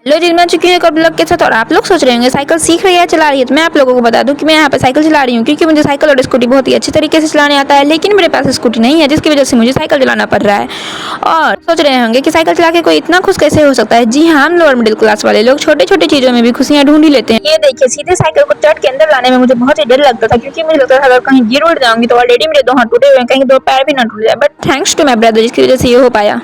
लो जी, मैं चुकी हूँ एक और ब्लॉग के साथ। और आप लोग सोच रहे होंगे साइकिल सीख रही है, चला रही है, तो मैं आप लोगों को बता दूं कि मैं यहाँ पे साइकिल चला रही हूँ, क्योंकि मुझे साइकिल और स्कूटी बहुत ही अच्छे तरीके से चलाने आता है। लेकिन मेरे पास स्कूटी नहीं है, जिसकी वजह से मुझे साइकिल चलाना पड़ रहा है। और सोच रहे होंगे कि साइकिल चला के कोई इतना खुश कैसे हो सकता है। जी हाँ, हम लोअर मिडिल क्लास वाले लोग छोटे छोटे चीजों में भी खुशियाँ ढूंढ ही लेते हैं। ये देखिए, सीधे साइकिल को चढ़ के अंदर लाने में मुझे बहुत ही डर लगता था, क्योंकि मुझे लगता था अगर कहीं गिर उड़ जाऊंगी तो ऑलरेडी मेरे 2 हाथ टूटे हुए हैं, कहीं 2 पैर भी ना टूट जाए। But thanks to my brother, जिसकी वजह से ये हो पाया।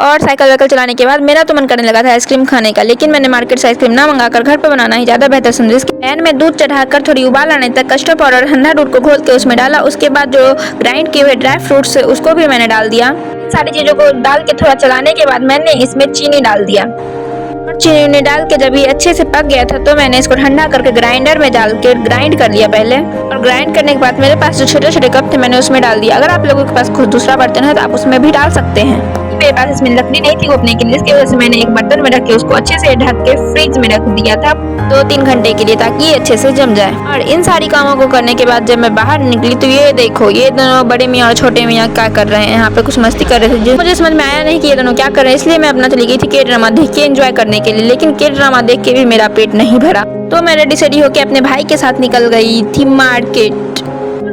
और साइकिल वाइकिल चलाने के बाद मेरा तो मन करने लगा था आइसक्रीम खाने का, लेकिन मैंने मार्केट से आइसक्रीम ना मंगाकर घर पर बनाना ही ज़्यादा बेहतर समझा। इसके पैन में दूध चढ़ाकर थोड़ी उबाल आने तक कस्टर्ड पाउडर ठंडा दूध को घोल के उसमें डाला। उसके बाद जो ग्राइंड किए हुए ड्राई फ्रूट्स उसको भी मैंने डाल दिया। सारी चीज़ों को डाल के थोड़ा चलाने के बाद मैंने इसमें चीनी डाल दिया। और चीनी डाल के जब ये अच्छे से पक गया था तो मैंने इसको ठंडा करके ग्राइंडर में डाल के ग्राइंड कर लिया पहले। और ग्राइंड करने के बाद मेरे पास जो छोटे छोटे कप थे मैंने उसमें डाल दिया। अगर आप लोगों के पास खुद दूसरा बर्तन है तो आप उसमें भी डाल सकते हैं। मेरे पास इसमें लकड़ी नहीं थी घोपने के लिए, इसकी वजह से मैंने एक बर्तन में रख के उसको अच्छे से ढक के फ्रिज में रख दिया था 2-3 घंटे के लिए, ताकि ये अच्छे से जम जाए। और इन सारी कामों को करने के बाद जब मैं बाहर निकली तो ये देखो, ये दोनों बड़े मियाँ और छोटे मियाँ क्या कर रहे हैं। यहाँ पे कुछ मस्ती कर रहे थे। मुझे समझ में आया नहीं कि ये दोनों क्या कर रहे हैं, इसलिए मैं अपना चली गई थी के ड्रामा देख के एंजॉय करने के लिए। लेकिन के ड्रामा देख के भी मेरा पेट नहीं भरा, तो मैं रेडी सेडी होके अपने भाई के साथ निकल गई थी मार्केट।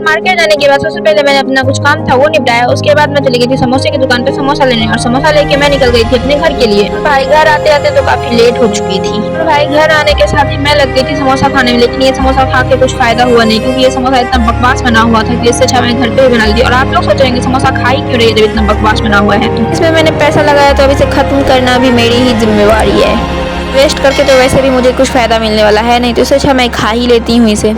मार्केट जाने के बाद सबसे पहले मैंने अपना कुछ काम था वो निपटाया। उसके बाद मैं चली गई थी समोसे की दुकान पे समोसा लेने, और समोसा लेके मैं निकल गई थी अपने घर के लिए। भाई घर आते आते तो काफी लेट हो चुकी थी। और भाई घर आने के साथ ही मैं लग गई थी समोसा खाने में। लेकिन ये समोसा खा के कुछ फायदा हुआ नहीं, क्योंकि ये समोसा इतना बकवास बना हुआ था कि इससे अच्छा मैं घर पे ही बना ली। और आप लोग सोच रहे हैं समोसा खाई क्यों रही है जब इतना बकवास बना हुआ है। तो इसमें मैंने पैसा लगाया, तो अब इसे खत्म करना भी मेरी ही जिम्मेवारी है। वेस्ट करके तो वैसे भी मुझे कुछ फायदा मिलने वाला है नहीं, तो इससे अच्छा मैं खा ही लेती हूँ इसे।